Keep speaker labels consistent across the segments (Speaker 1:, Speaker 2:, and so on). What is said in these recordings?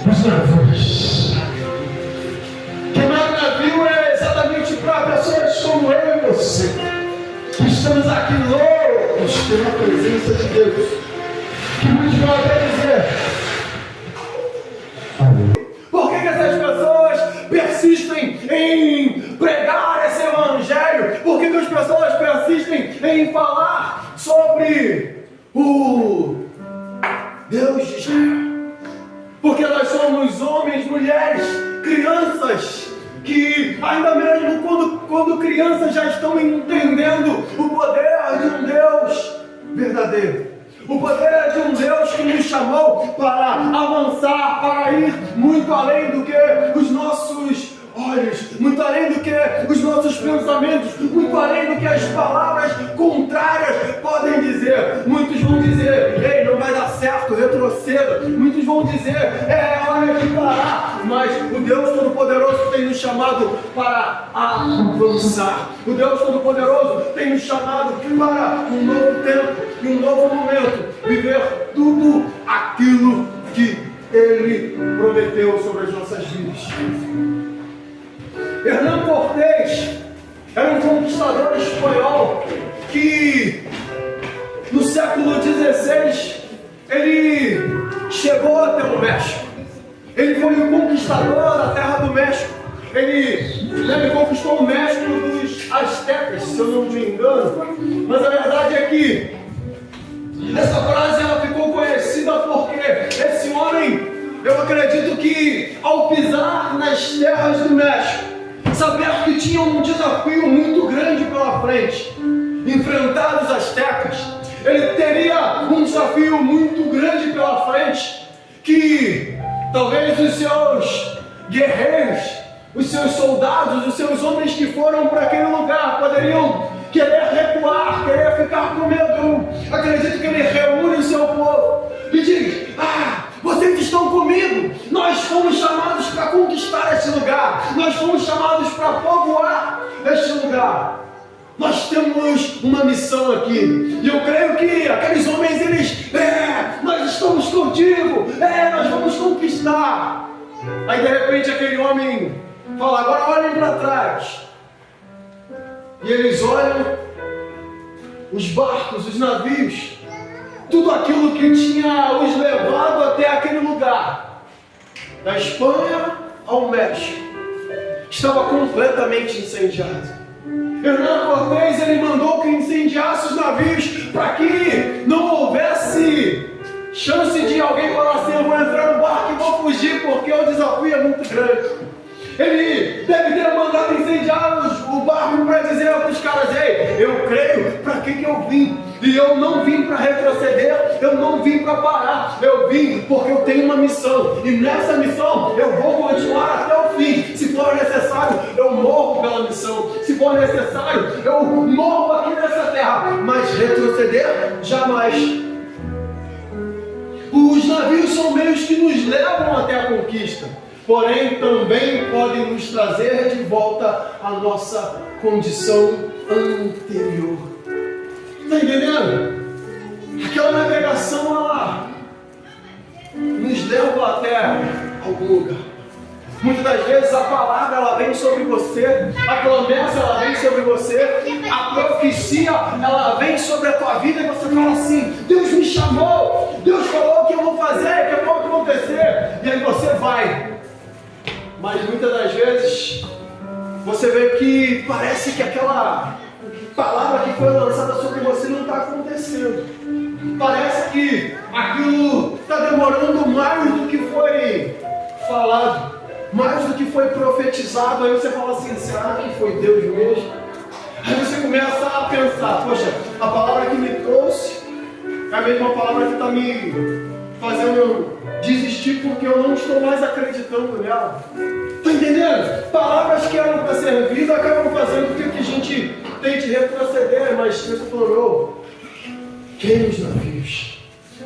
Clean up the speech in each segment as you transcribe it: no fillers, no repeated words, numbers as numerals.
Speaker 1: os navios. Queimar navio é exatamente para pessoas como eu e você, que estamos aqui loucos pela presença de Deus, que nos vão até dizer: por que essas pessoas persistem em pregar esse evangelho? Por que as pessoas persistem em falar sobre o Deus de Israel? Porque nós somos homens, mulheres, crianças, que ainda mesmo quando crianças já estão entendendo o poder de um Deus verdadeiro. O poder de um Deus que nos chamou para avançar, para ir muito além do que os nossos olhos, muito além do que os nossos pensamentos, muito além do que as palavras contrárias podem dizer. Muitos vão dizer: ei, não vai dar certo, retroceda. Muitos vão dizer: é hora de parar. Mas o Deus Todo-Poderoso tem nos chamado para avançar. O Deus Todo-Poderoso tem nos chamado para um novo tempo e um novo momento, viver tudo aquilo que Ele prometeu sobre as nossas vidas. Hernán Cortés era um conquistador espanhol que no século XVI ele chegou até o México. Ele foi um conquistador da terra do México. Ele conquistou o México dos astecas, se eu não me engano. Mas a verdade é que essa frase ela ficou conhecida porque esse homem, eu acredito que ao pisar nas terras do México, saber que tinha um desafio muito grande pela frente, enfrentar os astecas, ele teria um desafio muito grande pela frente, que talvez os seus guerreiros, os seus soldados, os seus homens que foram para aquele lugar poderiam querer recuar, querer ficar com medo. Eu acredito que ele reúne o seu povo e diz: vocês estão comigo, nós fomos chamados para conquistar este lugar, nós fomos chamados para povoar este lugar, nós temos uma missão aqui, e eu creio que aqueles homens, nós estamos contigo, nós vamos conquistar. Aí de repente aquele homem fala: agora olhem para trás. E eles olham os barcos, os navios, tudo aquilo que tinha os levado até aquele lugar, da Espanha ao México, estava completamente incendiado. Hernán Cortés, ele mandou que incendiasse os navios para que não houvesse chance de alguém falar assim: eu vou entrar no barco e vou fugir porque o desafio é muito grande. Ele deve ter mandado incendiar o barco para dizer para os caras: ei, eu creio para que eu vim. E eu não vim para retroceder, eu não vim para parar, eu vim porque eu tenho uma missão. E nessa missão eu vou continuar até o fim. Se for necessário, eu morro pela missão. Se for necessário, eu morro aqui nessa terra. Mas retroceder, jamais. Os navios são meios que nos levam até a conquista, porém também podem nos trazer de volta à nossa condição anterior. Está entendendo? Aquela navegação, ela nos leva até algum lugar. Muitas das vezes a palavra ela vem sobre você, a promessa ela vem sobre você, a profecia ela vem sobre a tua vida e você fala assim: Deus me chamou, Deus falou que eu vou fazer, que eu vou acontecer, e aí você vai. Mas muitas das vezes você vê que parece que aquela palavra que foi lançada sobre você não está acontecendo. Parece que aquilo está demorando mais do que foi falado, mais do que foi profetizado. Aí você fala assim: será que foi Deus mesmo? Aí você começa a pensar: poxa, a palavra que me trouxe é a mesma palavra que está me fazendo desistir porque eu não estou mais acreditando nela. Está entendendo? Palavras que eram para ser vidas acabam fazendo com que a gente tente retroceder, mas Deus falou: queime os navios,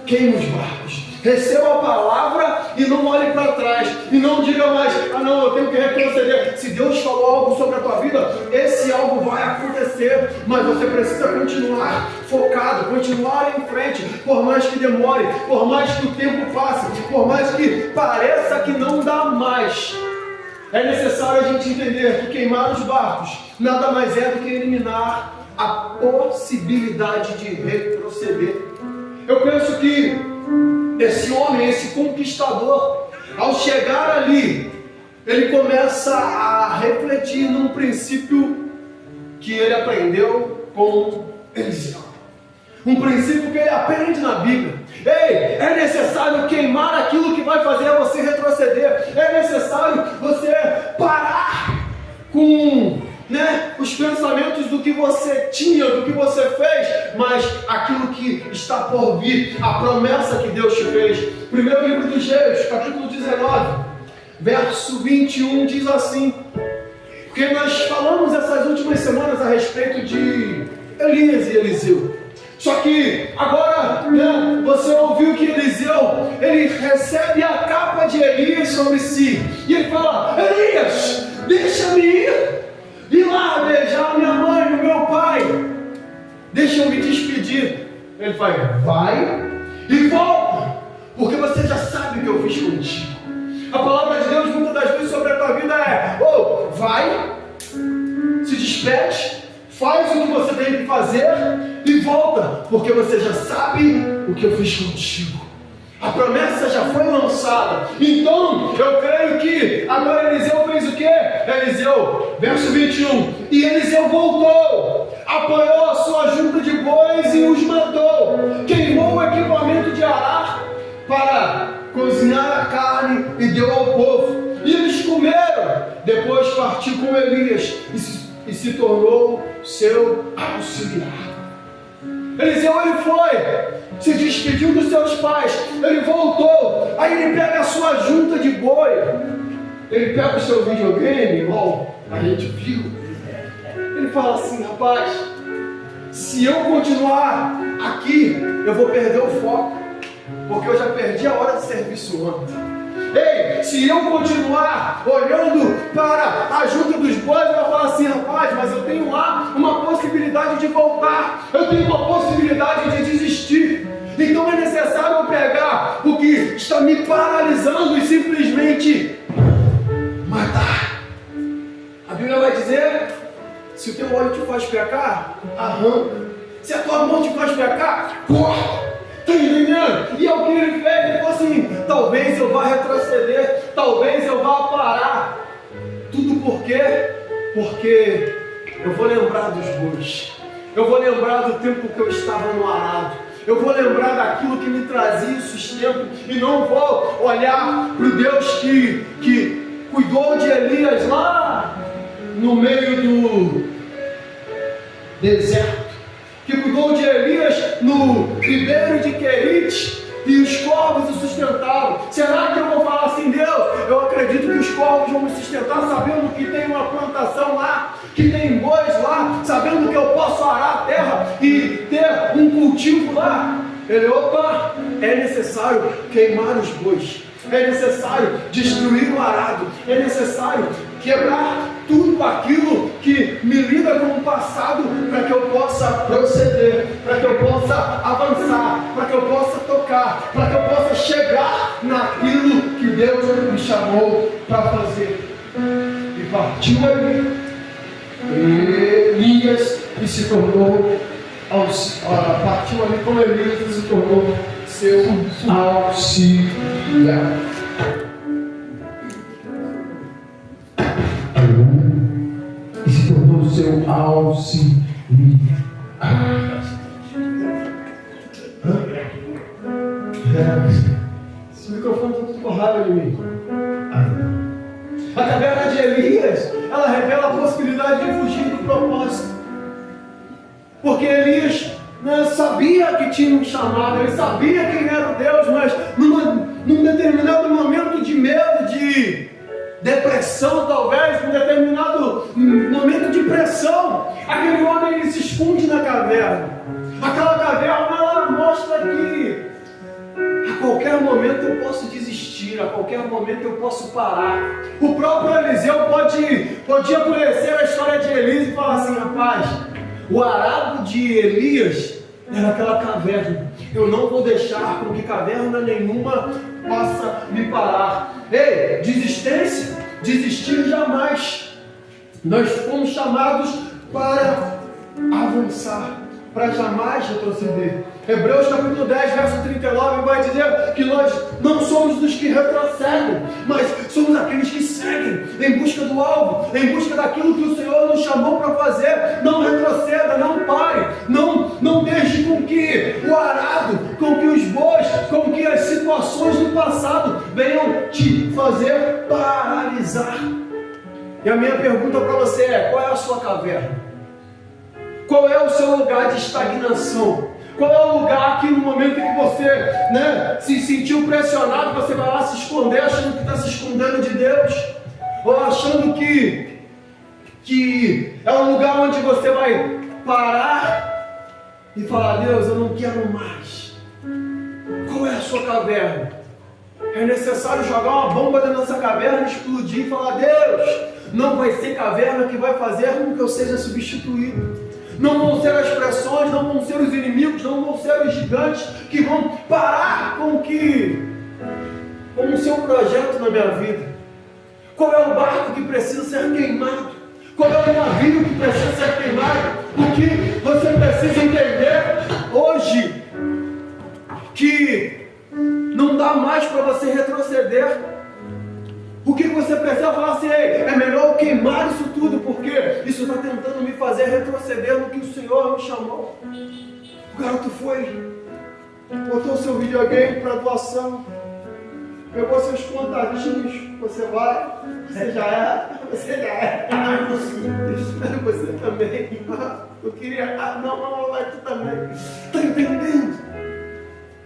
Speaker 1: queime os barcos, receba a palavra e não olhe para trás, e não diga mais: não, eu tenho que retroceder. se Deus falou algo sobre a tua vida, esse algo vai acontecer, mas você precisa continuar focado, continuar em frente, por mais que demore, por mais que o tempo passe, por mais que pareça que não dá mais. É necessário a gente entender que queimar os barcos nada mais é do que eliminar a possibilidade de retroceder. Eu penso que esse homem, esse conquistador, ao chegar ali, ele começa a refletir num princípio que ele aprendeu com Eliseu. Um princípio que ele aprende na Bíblia. Ei, é necessário queimar aquilo que vai fazer você retroceder. É necessário você parar com os pensamentos do que você tinha, do que você fez, mas aquilo que está por vir, a promessa que Deus te fez. Primeiro livro dos Reis, capítulo 19, verso 21, diz assim, porque nós falamos essas últimas semanas a respeito de Elias e Eliseu. Só que agora você ouviu que Eliseu, ele recebe a capa de Elias sobre si, e ele fala, Elias, deixa-me ir lá beijar minha mãe e meu pai, deixa eu me despedir. Ele fala, vai e volta, porque você já sabe o que eu fiz contigo. A palavra de Deus muitas das vezes sobre a tua vida é, vai, se despede, faz o que você tem que fazer e volta, porque você já sabe o que eu fiz contigo. A promessa já foi lançada. Então, eu creio que agora Eliseu fez o quê? Eliseu, verso 21. E Eliseu voltou, apanhou a sua junta de bois e os matou. Queimou o equipamento de arar para cozinhar a carne e deu ao povo. E eles comeram. Depois partiu com Elias e se tornou seu auxiliar. Eliseu, ele foi, se despediu dos seus pais, ele voltou, aí ele pega a sua junta de boi, ele pega o seu videogame, igual a gente viu, ele fala assim, rapaz, se eu continuar aqui, eu vou perder o foco, porque eu já perdi a hora de serviço ontem. Ei, se eu continuar olhando para a junta dos bois, eu vou falar assim, rapaz, mas eu tenho lá uma possibilidade de voltar, eu tenho uma possibilidade de desistir. Então é necessário eu pegar o que está me paralisando e simplesmente matar. A Bíblia vai dizer, se o teu olho te faz pecar, arranca. Se a tua mão te faz pecar, corta. Está entendendo? E é o que ele fez. Ele falou assim, talvez eu vá retroceder, talvez eu vá parar. Tudo por quê? Porque eu vou lembrar dos bois, eu vou lembrar do tempo que eu estava no arado, eu vou lembrar daquilo que me trazia sustento, e não vou olhar para o Deus que cuidou de Elias lá no meio do deserto, que cuidou de Elias no ribeiro de Querite, e os corvos o sustentavam. Será que eu vou falar assim, Deus, eu acredito que os corvos vão me sustentar, sabendo que tem uma plantação lá, que tem bois lá, sabendo que eu posso arar a terra e ter um cultivo lá? Ele, opa, é necessário queimar os bois, é necessário destruir o arado, é necessário quebrar tudo aquilo que me liga com o passado, para que eu possa proceder, para que eu possa avançar, para que eu possa tocar, para que eu possa chegar naquilo que Deus me chamou para fazer. E partiu ali Elias e se tornou partiu ali com Elias e se tornou seu auxiliar. E se tornou seu auxiliar. Esse microfone está tudo borrado de mim. A caverna de Elias, ela revela a possibilidade de fugir do propósito. Porque Elias sabia que tinha um chamado, ele sabia quem era o Deus, mas num determinado momento de medo, de depressão talvez, num determinado momento de pressão, aquele homem ele se esconde na caverna. Aquela caverna ela mostra que a qualquer momento eu posso desistir, a qualquer qualquer momento eu posso parar. O próprio Eliseu podia conhecer a história de Elias e falar assim: rapaz, o arado de Elias era aquela caverna. Eu não vou deixar com que caverna nenhuma possa me parar. Ei, desistência, desistir jamais. Nós fomos chamados para avançar, para jamais retroceder. Hebreus capítulo 10, verso 39 vai dizer que nós não somos dos que retrocedem, mas somos aqueles que seguem em busca do alvo, em busca daquilo que o Senhor nos chamou para fazer. Não retroceda, não pare, não deixe com que o arado, com que os bois, com que as situações do passado venham te fazer paralisar. E a minha pergunta para você é: qual é a sua caverna? Qual é o seu lugar de estagnação? Qual é o lugar que no momento em que você se sentiu pressionado, você vai lá se esconder achando que está se escondendo de Deus? Ou achando que é um lugar onde você vai parar e falar: Deus, eu não quero mais. Qual é a sua caverna? É necessário jogar uma bomba dentro dessa caverna, explodir e falar: Deus, não vai ser caverna que vai fazer com que eu seja substituído. Não vão ser as pressões, não vão ser os inimigos, não vão ser os gigantes que vão parar com o seu projeto na minha vida. Qual é o barco que precisa ser queimado? Qual é o navio que precisa ser queimado? O que você precisa entender hoje? Que não dá mais para você retroceder. O que você precisa falar assim: é melhor eu queimar isso tudo, porque isso está tentando me fazer retroceder no que o Senhor me chamou. O garoto foi, botou seu videogame para doação, pegou seus contatinhos, você já é. Você também. Eu queria, não, vai tu também. Está entendendo?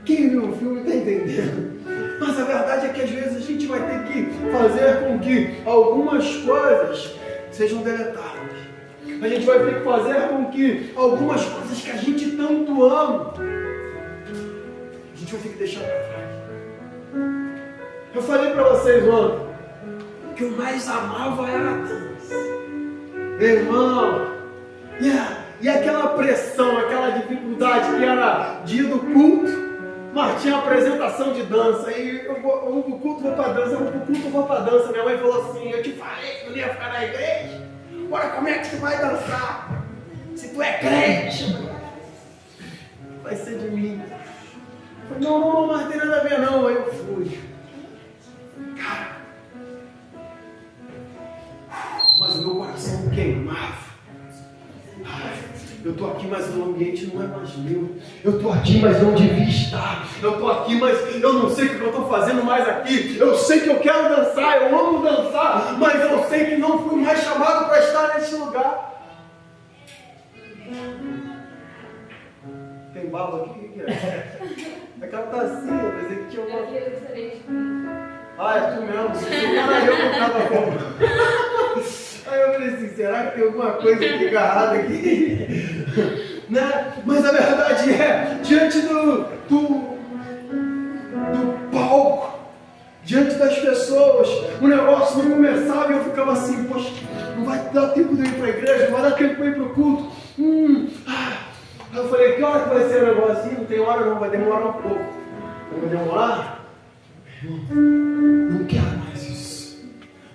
Speaker 1: Quem viu o filme está entendendo. Mas a verdade é que às vezes a gente vai ter que fazer com que algumas coisas sejam deletadas. A gente vai ter que fazer com que algumas coisas que a gente tanto ama, a gente vai ter que deixar para trás. Eu falei para vocês ontem que o mais amava era a dança. Irmão, e aquela pressão, aquela dificuldade que era dia do culto, mas tinha apresentação de dança, e eu vou pro culto, vou pra dança, eu vou pro culto, vou pra dança. Minha mãe falou assim: eu te falei que eu não ia ficar na igreja, agora como é que tu vai dançar? Se tu é crente, vai ser de mim. Eu falei: não, mas não tem nada a ver não. Aí eu fui. Cara, mas o meu coração queimava. Eu estou aqui, mas o ambiente não é mais meu. Eu estou aqui, mas não devia estar. Eu estou aqui, mas eu não sei o que eu estou fazendo mais aqui. Eu sei que eu quero dançar, eu amo dançar, mas eu sei que não fui mais chamado para estar nesse lugar. Tem baba aqui? Aquela tacinha, eu pensei que tinha uma... Ah, é tu mesmo. Se era eu que estava bom. Aí eu falei assim: será que tem alguma coisa aqui agarrada aqui? Né? Mas a verdade é, diante do palco, diante das pessoas, o negócio não começava e eu ficava assim: poxa, não vai dar tempo de eu ir para a igreja, não vai dar tempo de eu ir para o culto. Aí eu falei: que hora que vai ser o negócio? Não tem hora não, vai demorar um pouco. Vai demorar? Não quero mais isso.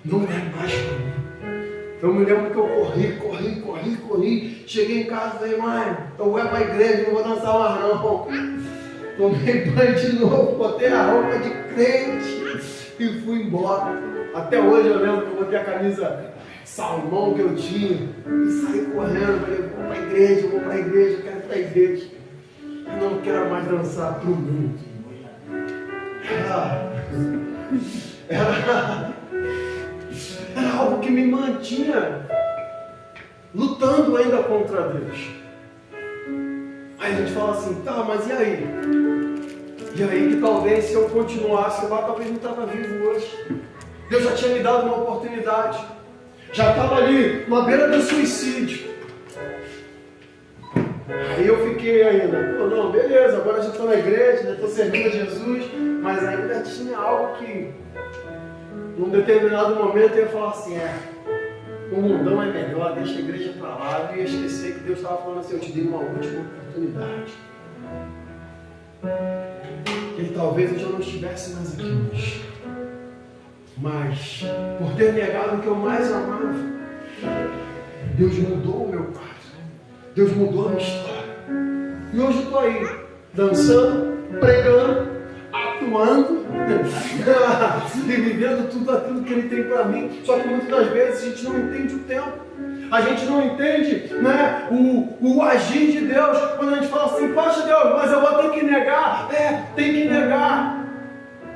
Speaker 1: Não é mais para mim. Eu me lembro que eu corri. Cheguei em casa e falei: mãe, eu vou para a igreja, não vou dançar mais não. Tomei banho de novo, botei a roupa de crente e fui embora. Até hoje eu lembro que eu botei a camisa salmão que eu tinha e saí correndo. Falei: vou para a igreja, eu quero ir para a igreja. Eu não quero mais dançar para o mundo. Era algo que me mantinha lutando ainda contra Deus. Aí a gente fala assim: tá, mas e aí? E aí que talvez se eu continuasse lá, talvez não estava vivo hoje. Deus já tinha me dado uma oportunidade. Já estava ali, na beira do suicídio. Aí eu fiquei ainda: pô, não, beleza, agora já estou na igreja, já estou servindo a Jesus, mas ainda tinha algo que num determinado momento eu ia falar assim, o mundão é melhor, deixa a igreja para lá, eu ia esquecer que Deus estava falando assim, eu te dei uma última oportunidade. E talvez eu já não estivesse mais aqui hoje. Mas, por ter negado o que eu mais amava, Deus mudou o meu quadro. Deus mudou a minha história. E hoje eu estou aí, dançando, pregando, atuando e vivendo tudo aquilo que Ele tem para mim. Só que muitas das vezes a gente não entende o tempo. A gente não entende, né, o agir de Deus. Quando a gente fala assim, poxa Deus, mas eu vou ter que negar. Tem que negar.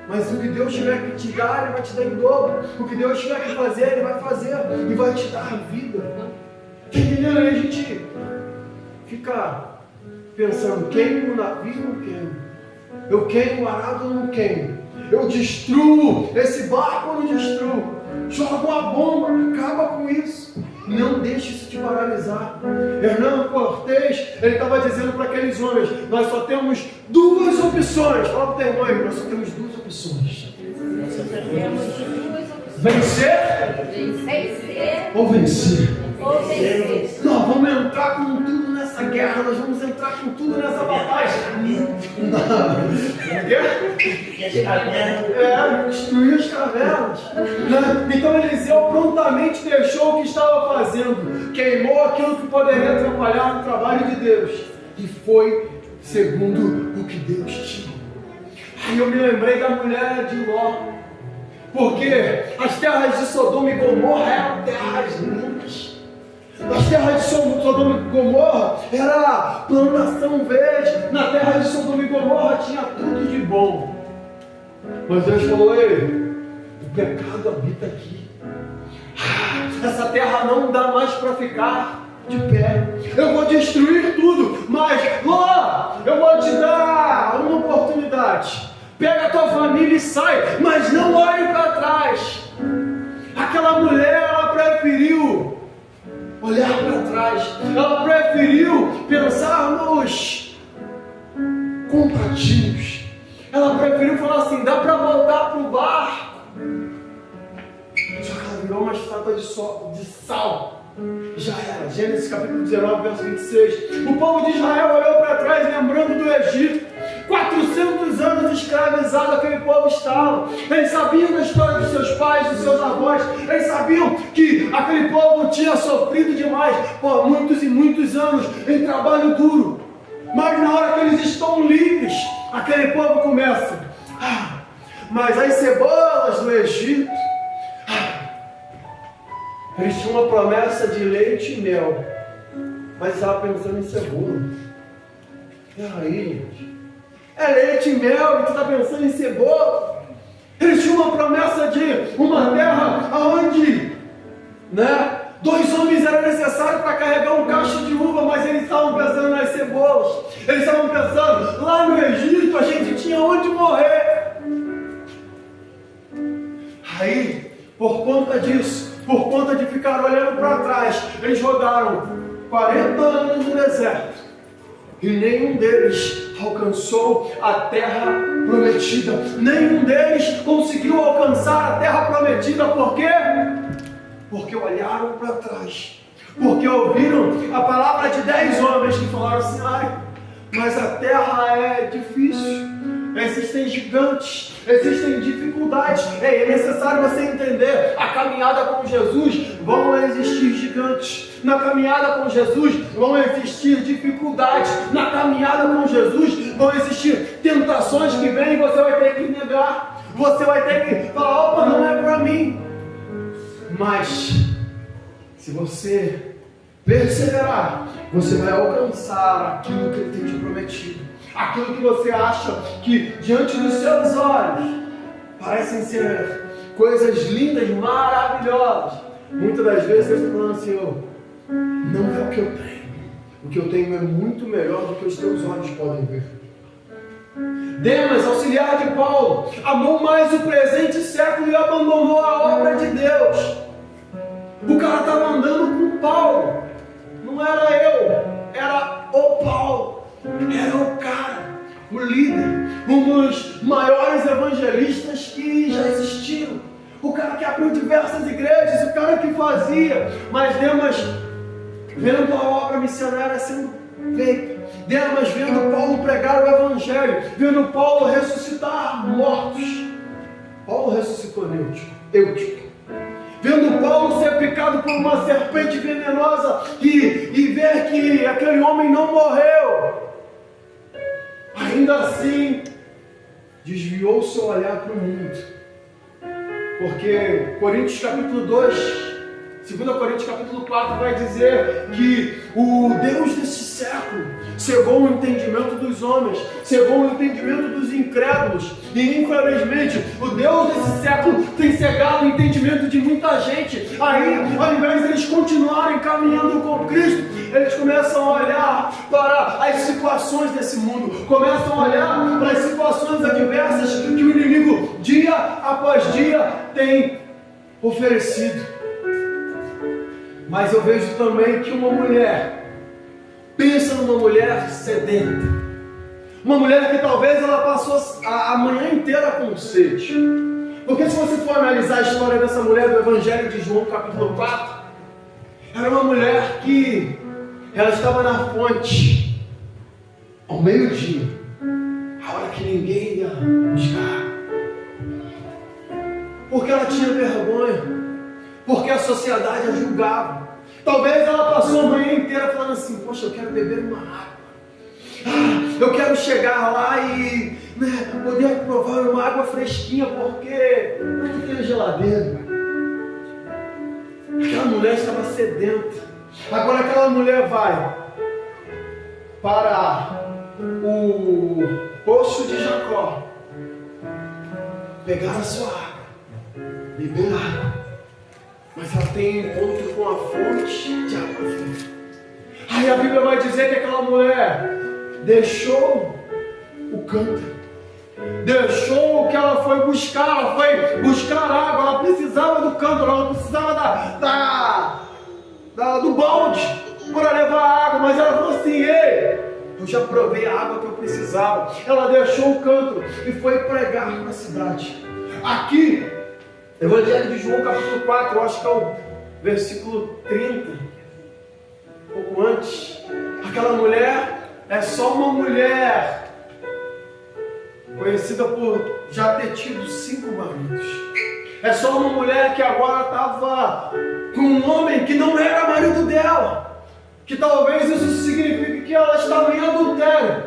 Speaker 1: Mas o que Deus tiver que te dar, Ele vai te dar em dobro. O que Deus tiver que fazer, Ele vai fazer. E vai te dar a vida. Entendeu? E a gente fica pensando, queimo o navio ou não queimo? Eu queimo o arado ou não queimo? Eu destruo esse barco ou não destruo? Joga uma bomba, acaba com isso. Não deixe isso te paralisar. Hernando Cortez, ele estava dizendo para aqueles homens, nós só temos duas opções. Fala para o teu irmão aí, nós só temos duas opções. Vencer ou vencer? Nós vamos entrar com tudo nessa guerra, nós vamos entrar com tudo nessa batalha. Destruir as cavernas. Então Eliseu prontamente deixou o que estava fazendo, queimou aquilo que poderia atrapalhar o trabalho de Deus, e foi segundo o que Deus tinha. Aí eu me lembrei da mulher de Ló, porque as terras de Sodoma e Gomorra eram terras lindas. As terras de Sodoma e Gomorra era plantação verde. Na terra de Sodoma e Gomorra tinha tudo de bom. Mas Deus falou, ei, o pecado habita aqui. Essa terra não dá mais para ficar de pé. Eu vou destruir tudo, mas Ló, eu vou te dar uma oportunidade. Pega a tua família e sai, mas não olhe para trás. Aquela mulher, ela preferiu olhar para trás. Ela preferiu pensar nos contatinhos. Ela preferiu falar assim, dá para voltar para o barco. Só que ela virou uma estátua de sal. Já era. Gênesis capítulo 19, verso 26. O povo de Israel olhou para trás, lembrando do Egito. 400 anos escravizado aquele povo estava. Eles sabiam da história dos seus pais, dos seus avós. Eles sabiam que aquele povo tinha sofrido demais por muitos e muitos anos em trabalho duro. Mas na hora que eles estão livres, aquele povo começa. Mas as cebolas do Egito, eles tinham uma promessa de leite e mel, mas estavam pensando em cebola. E aí, gente? É leite e mel, e tu está pensando em cebola? Eles tinham uma promessa de uma terra onde, 2 homens eram necessários para carregar um cacho de uva, mas eles estavam pensando nas cebolas. Eles estavam pensando, lá no Egito a gente tinha onde morrer. Aí, por conta disso, por conta de ficar olhando para trás, eles rodaram 40 anos no deserto. E nenhum deles alcançou a terra prometida. Nenhum deles conseguiu alcançar a terra prometida. Por quê? Porque olharam para trás. Porque ouviram a palavra de 10 homens que falaram assim, mas a terra é difícil. Existem gigantes, existem dificuldades. É necessário você entender, a caminhada com Jesus vão existir gigantes. Na caminhada com Jesus vão existir dificuldades. Na caminhada com Jesus vão existir tentações que vêm e você vai ter que negar. Você vai ter que falar, opa, não é para mim. Mas, se você perseverar, você vai alcançar aquilo que Ele tem te prometido. Aquilo que você acha que diante dos seus olhos parecem ser coisas lindas, maravilhosas. Muitas das vezes Deus está falando assim, não é o que eu tenho. O que eu tenho é muito melhor do que os teus olhos podem ver. Demas, auxiliar de Paulo, amou mais o presente século e abandonou a obra de Deus. O cara estava andando com Paulo. Não era eu, era o Paulo. Era o cara, o líder, um dos maiores evangelistas que já existiram. O cara que abriu diversas igrejas, o cara que fazia, mas Demas, vendo a obra missionária sendo feita, Demas vendo Paulo pregar o Evangelho, vendo Paulo ressuscitar mortos, Paulo ressuscitou Eutico. Vendo Paulo ser picado por uma serpente venenosa e ver que aquele homem não morreu, ainda assim desviou seu olhar para o mundo. Porque Coríntios capítulo 2, 2 Coríntios capítulo 4 vai dizer que o Deus desse século cegou o entendimento dos homens, cegou o entendimento dos incrédulos, e infelizmente o Deus desse século tem cegado o entendimento de muita gente. Aí, ao invés de eles continuarem caminhando com Cristo, eles começam a olhar para as situações desse mundo, começam a olhar para as situações adversas que o inimigo dia após dia tem oferecido. Mas eu vejo também que uma mulher, pensa numa mulher sedenta, uma mulher que talvez ela passou a manhã inteira com sede. Porque se você for analisar a história dessa mulher do Evangelho de João capítulo 4, era uma mulher que ela estava na fonte ao meio-dia, a hora que ninguém ia buscar, porque ela tinha vergonha, porque a sociedade a julgava. Talvez ela passou a manhã inteira falando assim: poxa, eu quero beber uma água, eu quero chegar lá e poder provar uma água fresquinha, porque não tem geladeira. Aquela mulher estava sedenta. Agora aquela mulher vai para o poço de Jacó, pegar a sua água, beber água. Mas ela tem encontro com a fonte de água viva. Aí a Bíblia vai dizer que aquela mulher deixou o cântaro, deixou o que ela foi buscar. Ela foi buscar água, ela precisava do cântaro, ela precisava do balde para levar água. Mas ela falou assim: ei, eu já provei a água que eu precisava. Ela deixou o cântaro e foi pregar na cidade. Aqui, Evangelho de João capítulo 4, eu acho que é o versículo 30, um pouco antes. Aquela mulher é só uma mulher conhecida por já ter tido 5 maridos. É só uma mulher que agora estava com um homem que não era marido dela, que talvez isso signifique que ela estava em adultério.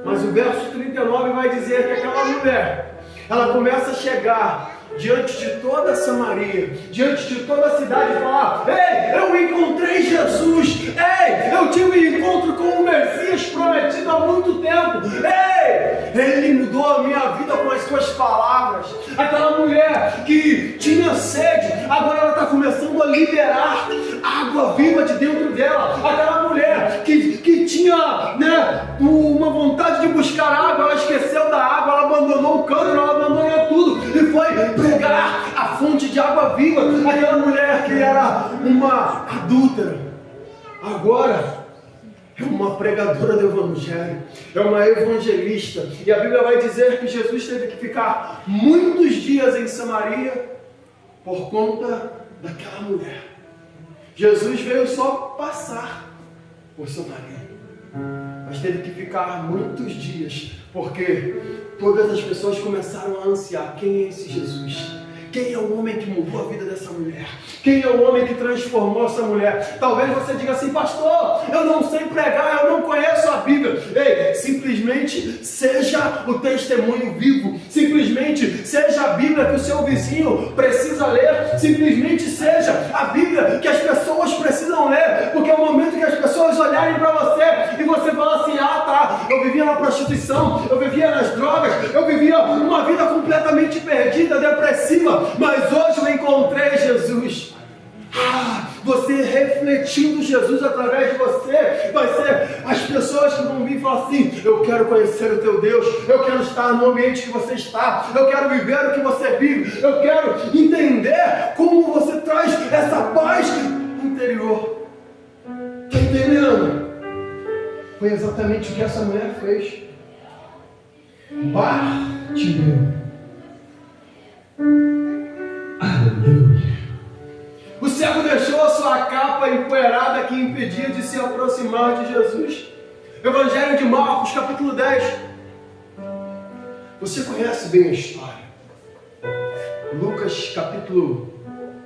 Speaker 1: Mas o verso 39 vai dizer que aquela mulher, ela começa a chegar diante de toda Samaria, diante de toda a cidade, e falar: ei, eu encontrei Jesus, ei, eu tive um encontro com o Messias prometido há muito tempo, ei, ele mudou a minha vida com as suas palavras. Aquela mulher que tinha sede, agora ela está começando a liberar água viva de dentro dela. Aquela mulher que tinha uma vontade de buscar água, ela esqueceu da água, ela abandonou o cântaro, ela abandonou tudo e foi pregar a fonte de água viva. Aquela mulher que era uma adúltera, agora é uma pregadora do Evangelho, é uma evangelista. E a Bíblia vai dizer que Jesus teve que ficar muitos dias em Samaria por conta daquela mulher. Jesus veio só passar por Samaria, mas teve que ficar muitos dias, porque todas as pessoas começaram a ansiar: quem é esse Jesus? Quem é o homem que mudou a vida dessa mulher? Quem é o homem que transformou essa mulher? Talvez você diga assim: pastor, eu não sei pregar, eu não conheço a Bíblia. Ei, simplesmente seja o testemunho vivo. Simplesmente seja a Bíblia que o seu vizinho precisa ler. Simplesmente seja a Bíblia que as pessoas precisam ler. Porque é o momento que as pessoas olharem para você e você falar assim: ah tá, eu vivia na prostituição, eu vivia nas drogas, eu vivia uma vida completamente perdida, depressiva, mas hoje eu encontrei Jesus. Você refletindo Jesus através de você, vai ser as pessoas que vão vir e falar assim: eu quero conhecer o teu Deus, eu quero estar no ambiente que você está, eu quero viver o que você vive, eu quero entender como você traz essa paz interior. Está entendendo? Foi exatamente o que essa mulher fez. Bartimeu.
Speaker 2: Aleluia.
Speaker 1: O cego deixou a sua capa empoeirada que impedia de se aproximar de Jesus. Evangelho de Marcos, capítulo 10. Você conhece bem a história. Lucas, capítulo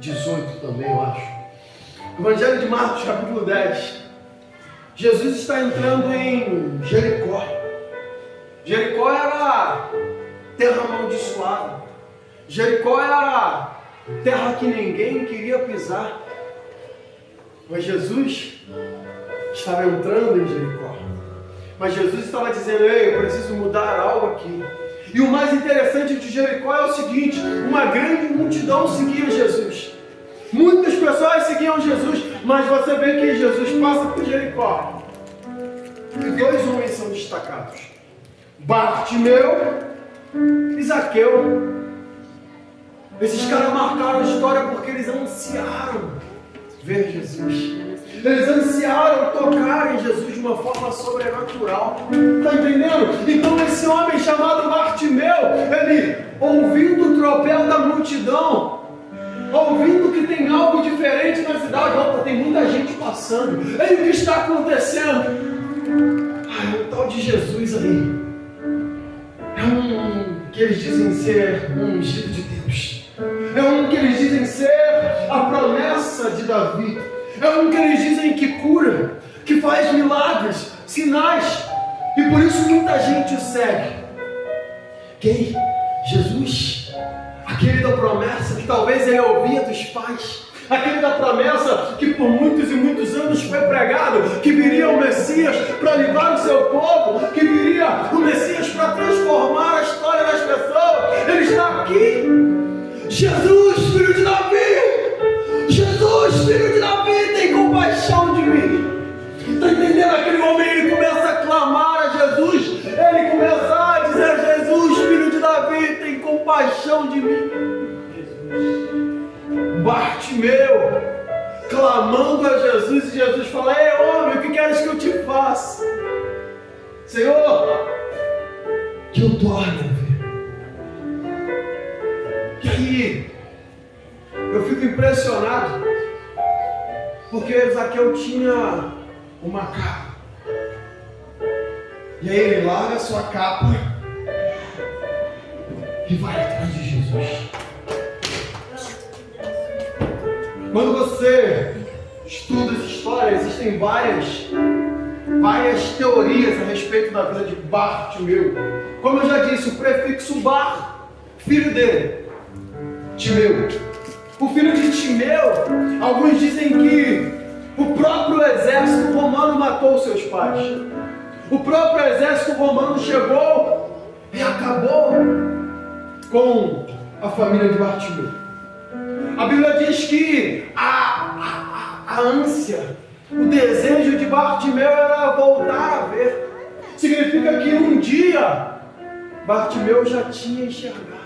Speaker 1: 18 também, eu acho. Evangelho de Marcos, capítulo 10. Jesus está entrando em Jericó. Jericó era terra amaldiçoada. Jericó era terra que ninguém queria pisar. Mas Jesus estava entrando em Jericó. Mas Jesus estava dizendo: ei, eu preciso mudar algo aqui. E o mais interessante de Jericó é o seguinte: uma grande multidão seguia Jesus. Muitas pessoas seguiam Jesus, mas você vê que Jesus passa por Jericó. E dois homens são destacados: Bartimeu e Zaqueu. Esses caras marcaram a história porque eles ansiaram ver Jesus. Eles ansiaram tocar em Jesus de uma forma sobrenatural. Está entendendo? Então esse homem chamado Bartimeu, ele, ouvindo o tropel da multidão, ouvindo que tem algo diferente na cidade, opa, tem muita gente passando. Ei, o que está acontecendo? É o tal de Jesus aí. É um que eles dizem ser um ungido de Deus. É um que eles dizem ser a promessa de Davi. É um que eles dizem que cura, que faz milagres, sinais. E por isso muita gente o segue. Quem? Jesus. Aquele da promessa que talvez ele ouvia dos pais. Aquele da promessa que por muitos e muitos anos foi pregado, que viria o Messias para livrar o seu povo, que viria o Messias para transformar a história das pessoas. Ele está aqui. Jesus, filho de Davi! Jesus, filho de Davi, tem compaixão de mim. Está entendendo? Aquele homem, ele começa a clamar a Jesus. Ele começa a dizer: Jesus, filho de Davi, tem compaixão de mim. Bartimeu, clamando a Jesus, e Jesus fala: ei, homem, o que queres que eu te faça? Senhor, que eu torne a ver. E aí, eu fico impressionado, porque Zaqueu tinha uma capa. E aí ele larga a sua capa e vai atrás de Jesus. Quando você estuda essa história, existem várias teorias a respeito da vida de Bartimeu. Como eu já disse, o prefixo Bar, filho dele, Timeu. O filho de Timeu, alguns dizem que o próprio exército romano matou seus pais. O próprio exército romano chegou e acabou com a família de Bartimeu. A Bíblia diz que a ânsia, o desejo de Bartimeu era voltar a ver. Significa que um dia Bartimeu já tinha enxergado.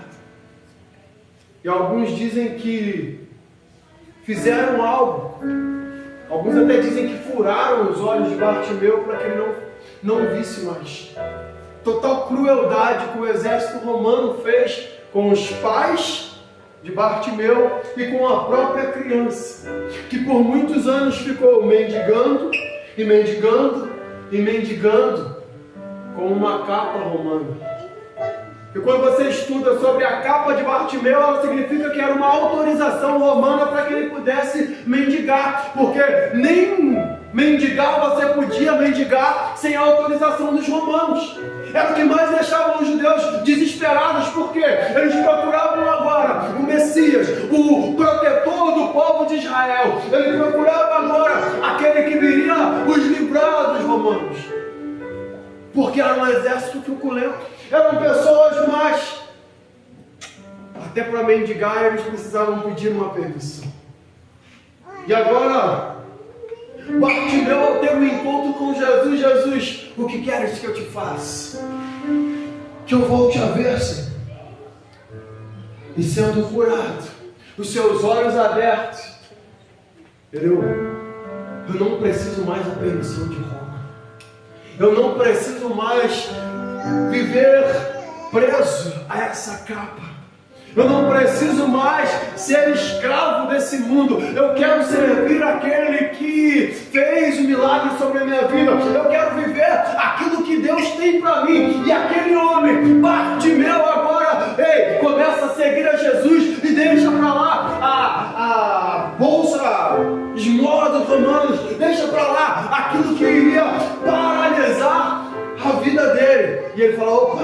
Speaker 1: E alguns dizem que fizeram algo. Alguns até dizem que furaram os olhos de Bartimeu para que ele não visse mais. Total crueldade que o exército romano fez com os pais de Bartimeu e com a própria criança, que por muitos anos ficou mendigando e mendigando e mendigando com uma capa romana. E quando você estuda sobre a capa de Bartimeu, ela significa que era uma autorização romana para que ele pudesse mendigar, porque nem mendigar você podia mendigar sem a autorização dos romanos. Era o que mais deixava os judeus desesperados, porque eles procuravam agora o Messias, o protetor do povo de Israel. Ele procurava agora aquele que viria os livrar dos romanos, porque era um exército truculento. Eram pessoas más. Até para mendigar eles precisavam pedir uma permissão. E agora Bartimeu, ao ter um encontro com Jesus: Jesus, o que queres que eu te faça? Que eu volte a ver, Senhor. E sendo curado, os seus olhos abertos, eu não preciso mais da permissão de Roma. Eu não preciso mais viver preso a essa capa. Eu não preciso mais ser escravo desse mundo. Eu quero servir aquele que fez o milagre sobre a minha vida. Eu quero viver aquilo que Deus tem para mim. E aquele homem, Bartimeu, agora, começa a seguir a Jesus e deixa para lá a bolsa esmola dos romanos. Deixa para lá aquilo que iria paralisar a vida dele. E ele fala: opa,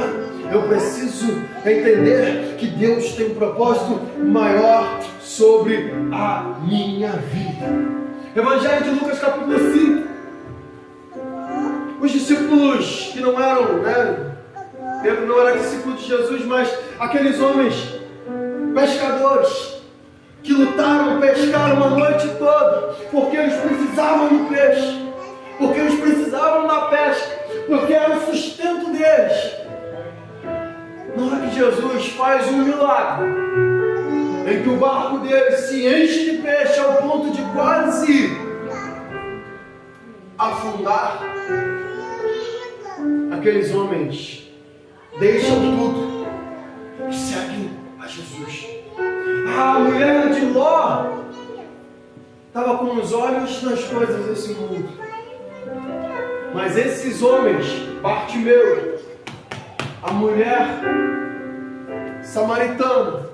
Speaker 1: eu preciso entender que Deus tem um propósito maior sobre a minha vida. Evangelho de Lucas, capítulo 5. Os discípulos que não eram, Pedro não era discípulo de Jesus, mas aqueles homens pescadores que lutaram, pescaram a noite toda, porque eles precisavam do peixe, porque eles precisavam da pesca, porque era o sustento deles. Na hora que Jesus faz um milagre, em que o barco deles se enche de peixe ao ponto de quase afundar, aqueles homens deixam tudo e seguem a Jesus. A mulher de Ló estava com os olhos nas coisas desse mundo, mas esses homens, Bartimeu, a mulher samaritana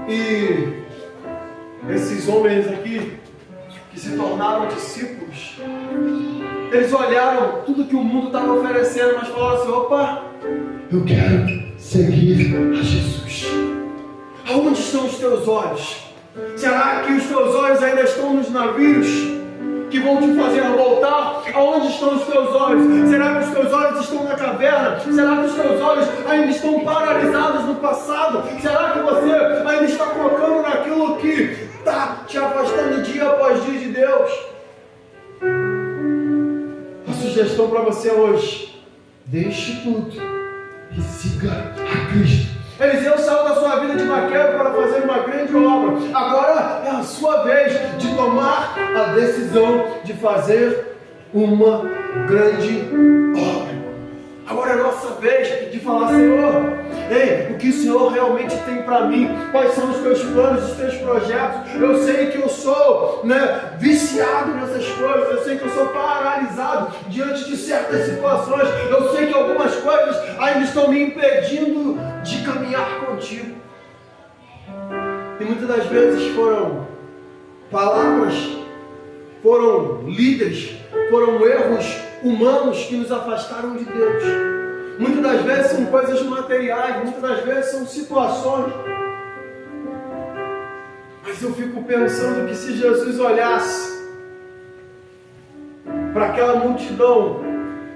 Speaker 1: e esses homens aqui que se tornaram discípulos, eles olharam tudo que o mundo estava oferecendo, mas falaram assim: opa, eu quero seguir a Jesus. Aonde estão os teus olhos? Será que os teus olhos ainda estão nos navios que vão te fazer voltar? Aonde estão os teus olhos? Será que os teus olhos estão na caverna? Será que os teus olhos ainda estão paralisados no passado? Será que você ainda está focando naquilo que está te afastando dia após dia de Deus? A sugestão para você hoje: deixe tudo e siga a Cristo. Eliseu saiu da sua vida de maqueiro para fazer uma grande obra. Agora é a sua vez de tomar a decisão de fazer uma grande obra. Agora é a nossa vez de falar: Senhor, o que o Senhor realmente tem para mim? Quais são os teus planos, os teus projetos? Eu sei que eu sou viciado nessas coisas. Eu sei que eu sou paralisado diante de certas situações. Eu sei que algumas coisas ainda estão me impedindo de caminhar contigo. E muitas das vezes foram palavras, foram líderes, foram erros humanos que nos afastaram de Deus. Muitas das vezes são coisas materiais, muitas das vezes são situações. Mas eu fico pensando que se Jesus olhasse para aquela multidão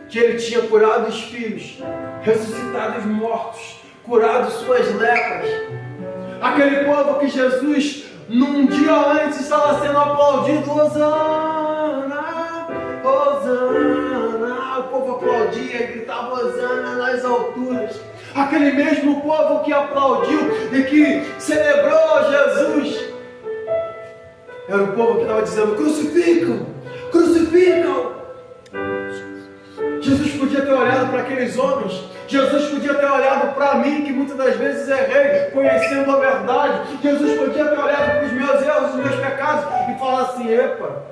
Speaker 1: que ele tinha curado os filhos, ressuscitado os mortos, curado suas lepras, aquele povo que Jesus num dia antes estava sendo aplaudido: Hosana, Hosana, o povo aplaudia e gritava Hosana nas alturas. Aquele mesmo povo que aplaudiu e que celebrou Jesus era o povo que estava dizendo: crucificam, crucificam. Jesus podia ter olhado para aqueles homens. Jesus podia ter olhado para mim, que muitas das vezes errei, conhecendo a verdade. Jesus podia ter olhado para os meus erros, os meus pecados e falar assim: epa,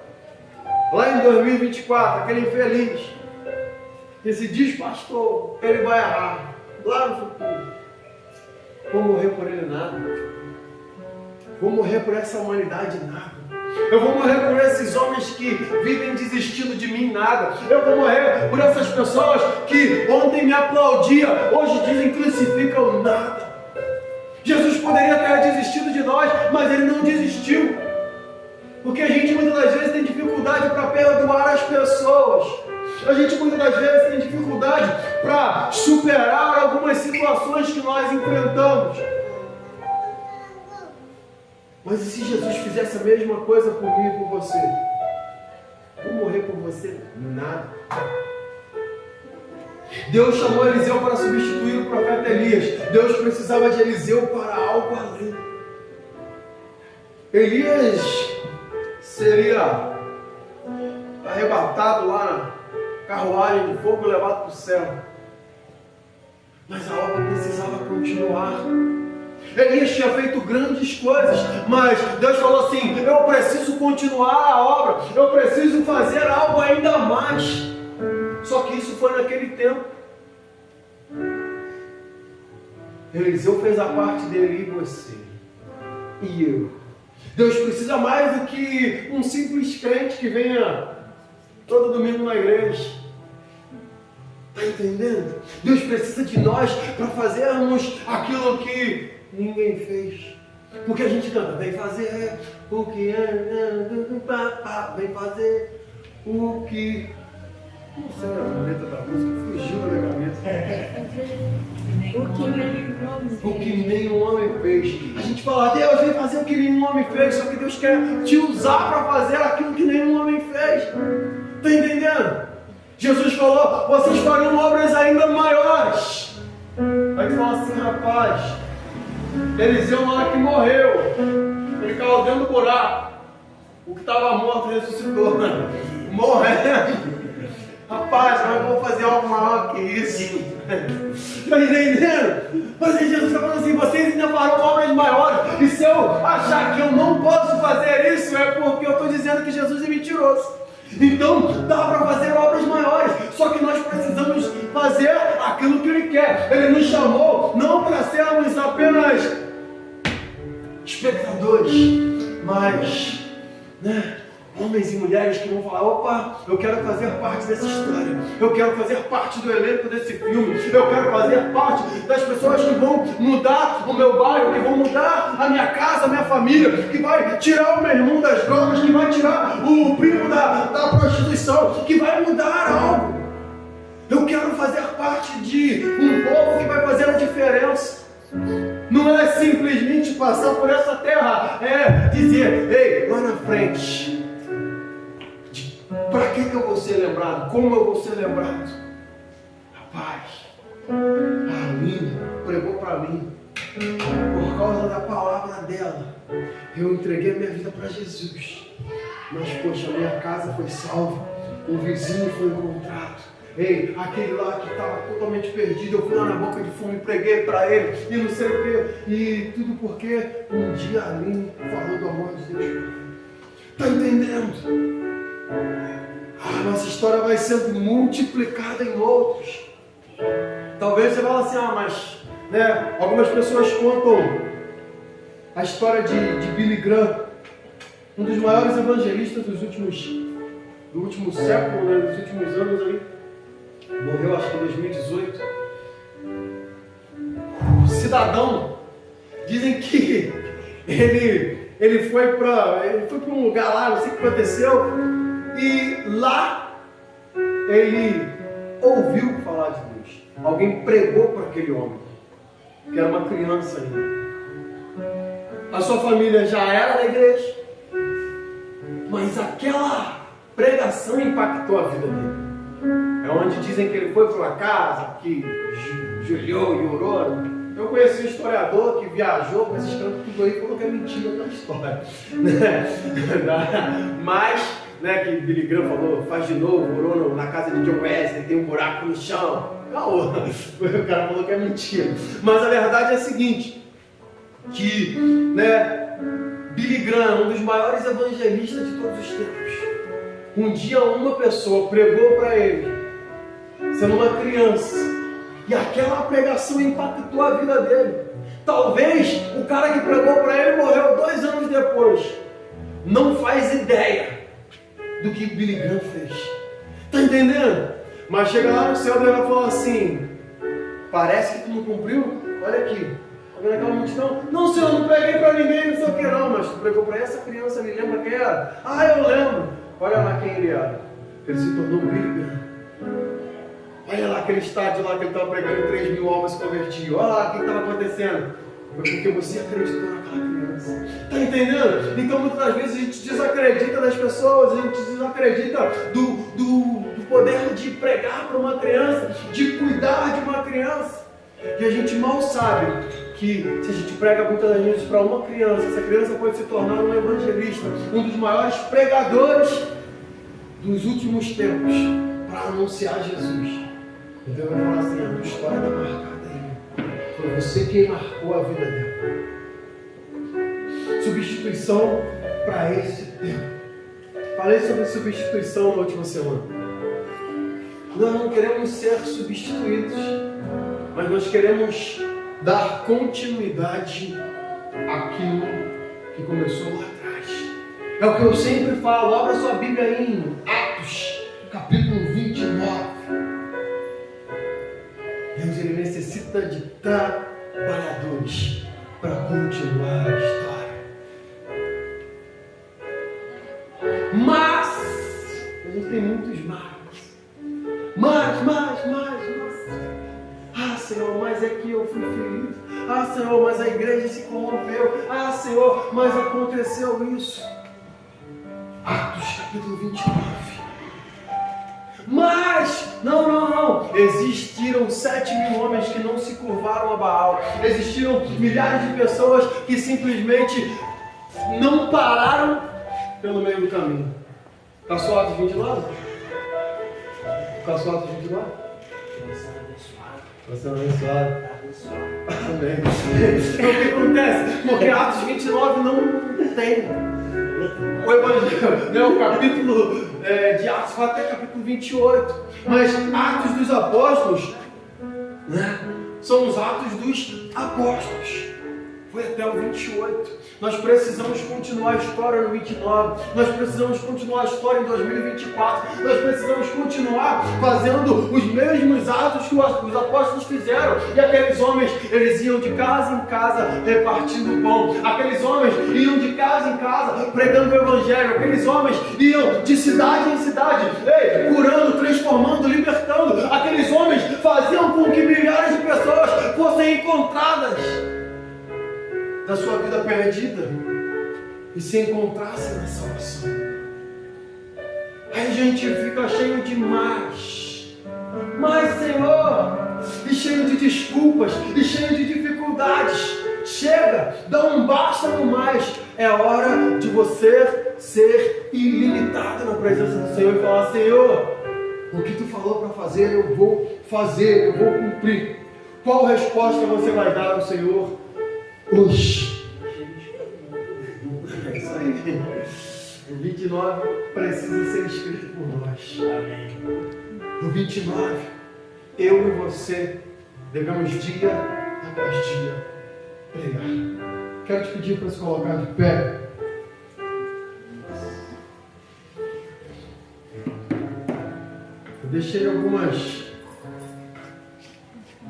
Speaker 1: lá em 2024, aquele infeliz que se diz pastor, ele vai errar lá no futuro. Vou morrer por ele nada. Vou morrer por essa humanidade nada. Eu vou morrer por esses homens que vivem desistindo de mim nada. Eu vou morrer por essas pessoas que ontem me aplaudiam, hoje dizem crucificam nada. Jesus poderia ter desistido de nós, mas ele não desistiu. Porque a gente muitas das vezes tem dificuldade para perdoar as pessoas. A gente muitas das vezes tem dificuldade para superar algumas situações que nós enfrentamos. Mas e se Jesus fizesse a mesma coisa por mim e por você? Vou morrer por você? Nada. Deus chamou Eliseu para substituir o profeta Elias. Deus precisava de Eliseu para algo além. Elias seria arrebatado lá na carruagem de fogo e levado para o céu. Mas a obra precisava continuar. Elias tinha feito grandes coisas, mas Deus falou assim: eu preciso continuar a obra, eu preciso fazer algo ainda mais. Só que isso foi naquele tempo. Eliseu fez a parte dele, e você, e eu. Deus precisa mais do que um simples crente que venha todo domingo na igreja. Está entendendo? Deus precisa de nós para fazermos aquilo que ninguém fez. Porque a gente canta, vem fazer o que vem fazer o que... Não sei a letra da música, fugiu da minha cabeça. O que nenhum homem fez. A gente fala, Deus vem fazer o que nenhum homem fez, só que Deus quer te usar para fazer aquilo que nenhum homem fez. Está entendendo? Jesus falou, vocês farão obras ainda maiores. Aí tu fala assim, rapaz, Eliseu na hora que morreu, ele caiu dentro do buraco. O que estava morto ressuscitou, né? Morrendo. Rapaz, mas eu vou fazer algo maior que isso. Está entendendo? Mas Jesus está falando assim, vocês ainda farão obras maiores. E se eu achar que eu não posso fazer isso, é porque eu estou dizendo que Jesus é mentiroso. Então dá para fazer obras maiores, só que nós precisamos fazer aquilo que Ele quer. Ele nos chamou não para sermos apenas espectadores, mas homens e mulheres que vão falar, opa, eu quero fazer parte dessa história, eu quero fazer parte do elenco desse filme, eu quero fazer parte das pessoas que vão mudar o meu bairro, que vão mudar a minha casa, a minha família, que vai tirar o meu irmão das drogas, que vai tirar o primo da prostituição, que vai mudar algo. Eu quero fazer parte de um povo que vai fazer a diferença. Não é simplesmente passar por essa terra, é dizer, ei, lá na frente, para que eu vou ser lembrado? Como eu vou ser lembrado? Rapaz, a Aline pregou para mim. Por causa da palavra dela, eu entreguei a minha vida para Jesus. Mas, poxa, a minha casa foi salva. O vizinho foi encontrado. Ei, aquele lá que estava totalmente perdido, eu fui lá na boca de fumo e preguei para ele. E não sei o quê. E tudo porque um dia a Aline falou do amor de Deus. Está entendendo? A nossa história vai sendo multiplicada em outros. Talvez você fale assim, mas algumas pessoas contam a história de Billy Graham, um dos maiores evangelistas do último século, dos últimos anos aí. Morreu acho que em 2018. O cidadão, dizem que ele foi para um lugar lá, não sei o que aconteceu. E lá ele ouviu falar de Deus. Alguém pregou para aquele homem, que era uma criança ainda. A sua família já era da igreja, mas aquela pregação impactou a vida dele. É onde dizem que ele foi para uma casa, que joelhou e orou. Eu conheci um historiador que viajou com esses cantos tudo aí, falou que é mentira da história. Mas que Billy Graham falou, faz de novo, orou na casa de John Wesley, tem um buraco no chão. Caô. O cara falou que é mentira. Mas a verdade é a seguinte, que Billy Graham, um dos maiores evangelistas de todos os tempos, um dia uma pessoa pregou para ele, sendo uma criança, e aquela pregação impactou a vida dele. Talvez o cara que pregou para ele morreu 2 anos depois. Não faz ideia do que Billy Graham fez. Está entendendo? Mas chega lá no céu, Deus vai falar assim, parece que tu não cumpriu? Olha aqui, tá vendo aquela multidão? Não, senhor, não preguei para ninguém, não sei o que não, mas tu pregou para essa criança, me lembra quem era? Ah, eu lembro. Olha lá quem ele era. Ele se tornou um Billy Graham. Olha lá aquele estádio lá que ele estava pregando e 3.000 almas se convertiam. Olha lá o que estava acontecendo. Foi porque você acreditou naquela criança. Está entendendo? Então muitas das vezes a gente desacredita das pessoas, a gente desacredita do poder de pregar para uma criança, de cuidar de uma criança. E a gente mal sabe que se a gente prega muitas das vezes para uma criança, essa criança pode se tornar um evangelista, um dos maiores pregadores dos últimos tempos, para anunciar Jesus. Então eu vou falar assim, a tua história está marcada aí. Foi você quem marcou a vida dela. Substituição para esse tempo. Falei sobre substituição na última semana. Nós não queremos ser substituídos, mas nós queremos dar continuidade àquilo que começou lá atrás. É o que eu sempre falo. Abra sua Bíblia aí em Atos, capítulo 29. Deus, Ele necessita de trabalhadores para continuar a história. Mas a gente tem muitos mas. Ah, Senhor, mas é que eu fui ferido. Ah, Senhor, mas a igreja se corrompeu. Ah, Senhor, mas aconteceu isso. Atos capítulo 29. Mas, não. Existiram 7.000 homens que não se curvaram a Baal. Existiram milhares de pessoas que simplesmente não pararam pelo meio do caminho. Caçou Atos 29? Caçou Atos 29? Você é abençoado. Amém. Então, o que acontece? Porque Atos 29 não tem. O Evangelho, né, o capítulo de Atos vai até capítulo 28. Mas Atos dos Apóstolos, né, são os Atos dos Apóstolos. Foi até o 28. Nós precisamos continuar a história no 29. Nós precisamos continuar a história em 2024. Nós precisamos continuar fazendo os mesmos atos que os apóstolos fizeram. E aqueles homens, eles iam de casa em casa repartindo pão. Aqueles homens iam de casa em casa pregando o Evangelho. Aqueles homens iam de cidade em cidade, curando, transformando, libertando. Aqueles homens faziam com que milhares de pessoas fossem encontradas da sua vida perdida e se encontrasse na salvação. Aí a gente fica cheio de mas, Senhor, e cheio de desculpas, e cheio de dificuldades. Chega, dá um basta no mais. É hora de você ser ilimitado na presença do Senhor e falar: Senhor, o que tu falou para fazer, eu vou fazer, eu vou cumprir. Qual resposta você vai dar ao Senhor hoje? É isso aí. O 29 precisa ser escrito por nós. Amém. O 29, eu e você devemos dia após dia pregar. Quero te pedir para se colocar de pé. Eu deixei algumas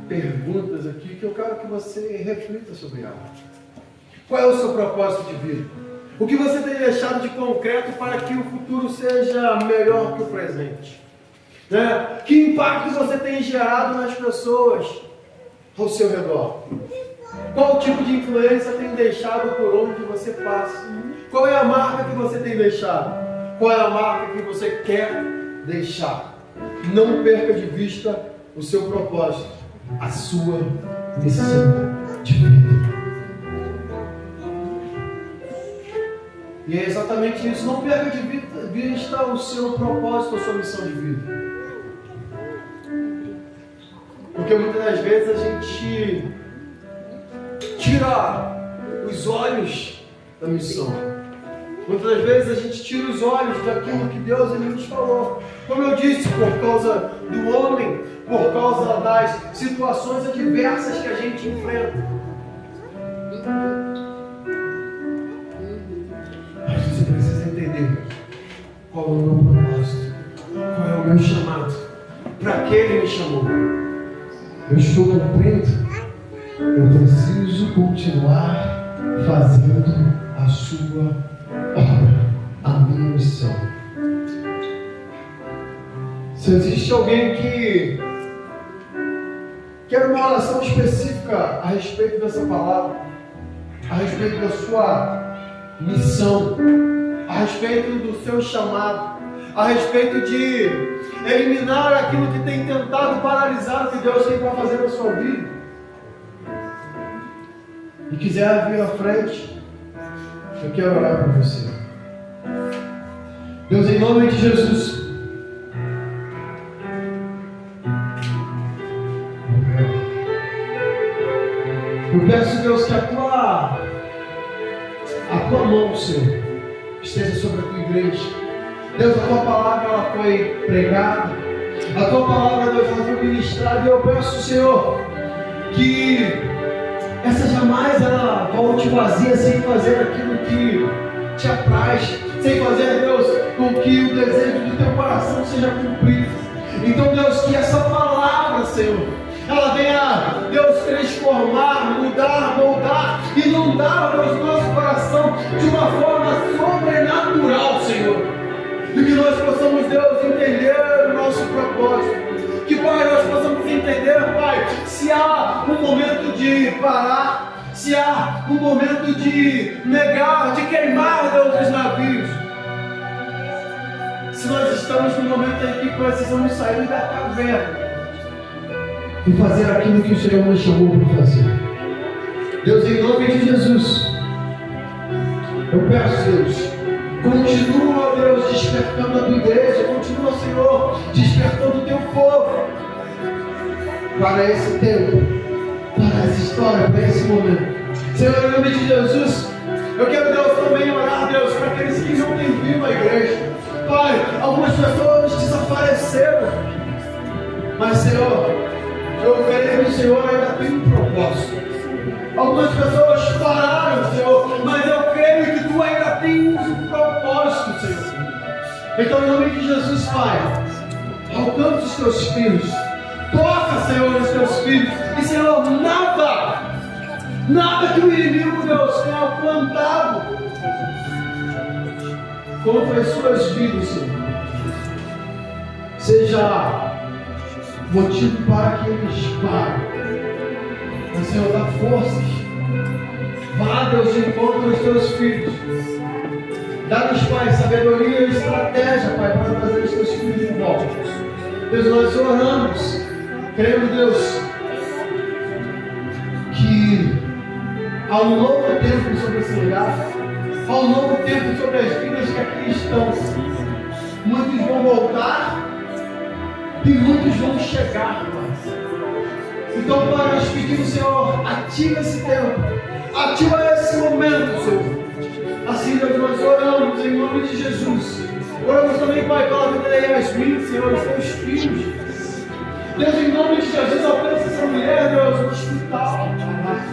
Speaker 1: perguntas aqui que eu quero que você reflita sobre elas. Qual é o seu propósito de vida? O que você tem deixado de concreto para que o futuro seja melhor que o presente? Né? Que impacto você tem gerado nas pessoas ao seu redor? Qual tipo de influência tem deixado por onde você passa? Qual é a marca que você tem deixado? Qual é a marca que você quer deixar? Não perca de vista o seu propósito, a sua missão de vida. E é exatamente isso. Não perca de vista o seu propósito, a sua missão de vida. Porque muitas das vezes a gente tira os olhos da missão. Muitas das vezes a gente tira os olhos daquilo que Deus ele nos falou. Como eu disse, por causa do homem, por causa das situações adversas que a gente enfrenta. Mas você precisa entender qual é o meu propósito, qual é o meu chamado, para que Ele me chamou. Eu estou cumprindo, eu preciso continuar fazendo a sua obra, a minha missão. Se existe alguém que quer uma oração específica a respeito dessa palavra, a respeito da sua missão, a respeito do seu chamado, a respeito de eliminar aquilo que tem tentado paralisar o que Deus tem para fazer na sua vida, e quiser vir à frente, eu quero orar por você. Deus, em nome de Jesus, eu peço, Deus, que a tua tua mão, Senhor, esteja sobre a tua igreja. Deus, a tua palavra ela foi pregada, a tua palavra, Deus, ela foi ministrada, e eu peço, Senhor, que essa jamais ela volte vazia, sem fazer aquilo que te apraz, sem fazer, Deus, com que o desejo do teu coração seja cumprido. Então, Deus, que essa palavra, Senhor, ela venha, Deus, transformar, mudar, moldar, inundar, Deus, nosso coração de uma forma sobrenatural, Senhor. E que nós possamos, Deus, entender o nosso propósito. Que, Pai, nós possamos entender, Pai, se há um momento de parar, se há um momento de negar, de queimar, Deus, os navios. Se nós estamos no momento em que precisamos sair da caverna e fazer aquilo que o Senhor nos chamou para fazer. Deus, em nome de Jesus, eu peço, Deus, continua, Deus, despertando a tua igreja, continua, Senhor, despertando o teu povo para esse tempo, para essa história, para esse momento. Senhor, em nome de Jesus, eu quero, Deus, também orar, Deus, para aqueles que não têm vindo à igreja. Pai, algumas pessoas desapareceram, mas, Senhor, eu creio que o Senhor ainda tem um propósito. Algumas pessoas pararam, Senhor, mas eu creio que Tu ainda tens um propósito, Senhor. Então, em nome de Jesus, Pai, alcança os Teus filhos, toca, Senhor, nos Teus filhos, e, Senhor, nada que o inimigo, Deus, tenha plantado contra as suas vidas, Senhor, seja motivo para que eles parem. Mas, Senhor, dá forças. Vá, Deus, encontra os teus filhos. Dá-nos, Pai, sabedoria e estratégia, Pai, para trazer os teus filhos de volta. Deus, nós oramos, crendo, Deus, que há um novo tempo sobre esse lugar, há um novo tempo sobre as vidas que aqui estão. Muitos vão voltar e muitos vão chegar, Pai. Então, Pai, nós pedimos, Senhor, ativa esse tempo, ativa esse momento, Senhor. Assim, Deus, nós oramos em nome de Jesus. Oramos também, Pai, pela vida da Yasmin, Senhor, os teus filhos. Deus, em nome de Jesus, alcança essa mulher, Deus, no hospital.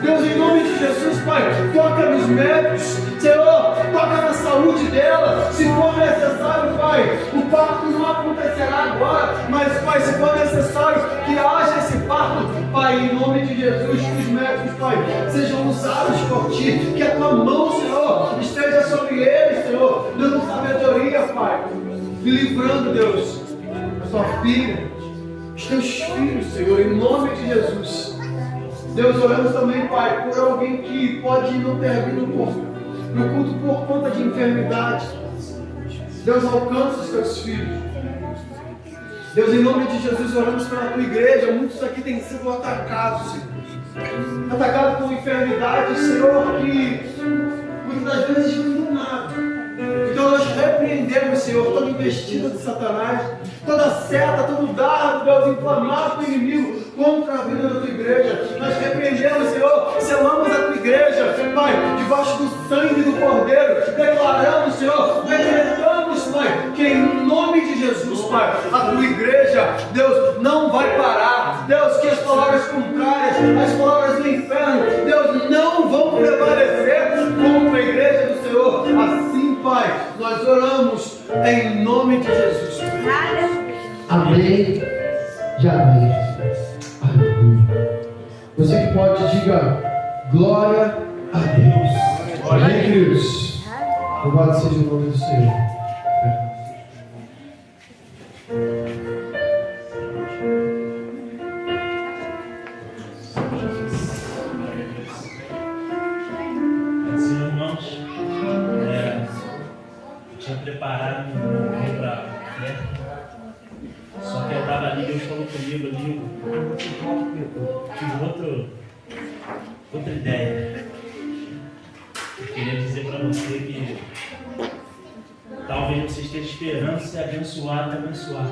Speaker 1: Deus, em nome de Jesus, Pai, toca nos médicos, Senhor, toca na saúde dela. Se for necessário, Pai, o parto não acontecerá agora, mas, Pai, se for necessário que haja esse parto, Pai, em nome de Jesus, que os médicos, Pai, sejam usados por Ti, que a Tua mão, Senhor, esteja sobre eles, Senhor, dando sabedoria, Pai, e livrando, Deus, a Tua filha, os Teus filhos, Senhor, em nome de Jesus. Deus, oramos também, Pai, por alguém que pode não ter vindo no culto por conta de enfermidade. Deus, alcança os Teus filhos. Deus, em nome de Jesus, oramos pela Tua igreja. Muitos aqui têm sido atacados, Senhor. Atacados com enfermidade, Senhor, que muitas das vezes vem do nada. Então nós repreendemos, Senhor, toda investida de Satanás, toda seta, todo dardo, Deus, inflamado do inimigo contra a vida da Tua igreja. Nós repreendemos, Senhor, selamos a Tua igreja, Pai, debaixo do sangue do Cordeiro. Declaramos, Senhor, decretamos, Pai, que em nome de Jesus, Pai, a Tua igreja, Deus, não vai parar. Deus, que as palavras contrárias, as palavras do inferno, Deus, não vão prevalecer contra a igreja do Senhor. Assim, Pai, nós oramos em nome de Jesus. Amém. E amém. Aleluia. Você que pode, diga glória a Deus. Amém, queridos. Louvado seja o nome do Senhor.
Speaker 2: Assim, irmãos, eu tinha preparado um pouco para, só que eu estava ali, Deus falou comigo ali, tive outra ideia. Eu queria dizer para você que talvez você esteja esperando ser abençoado e abençoar.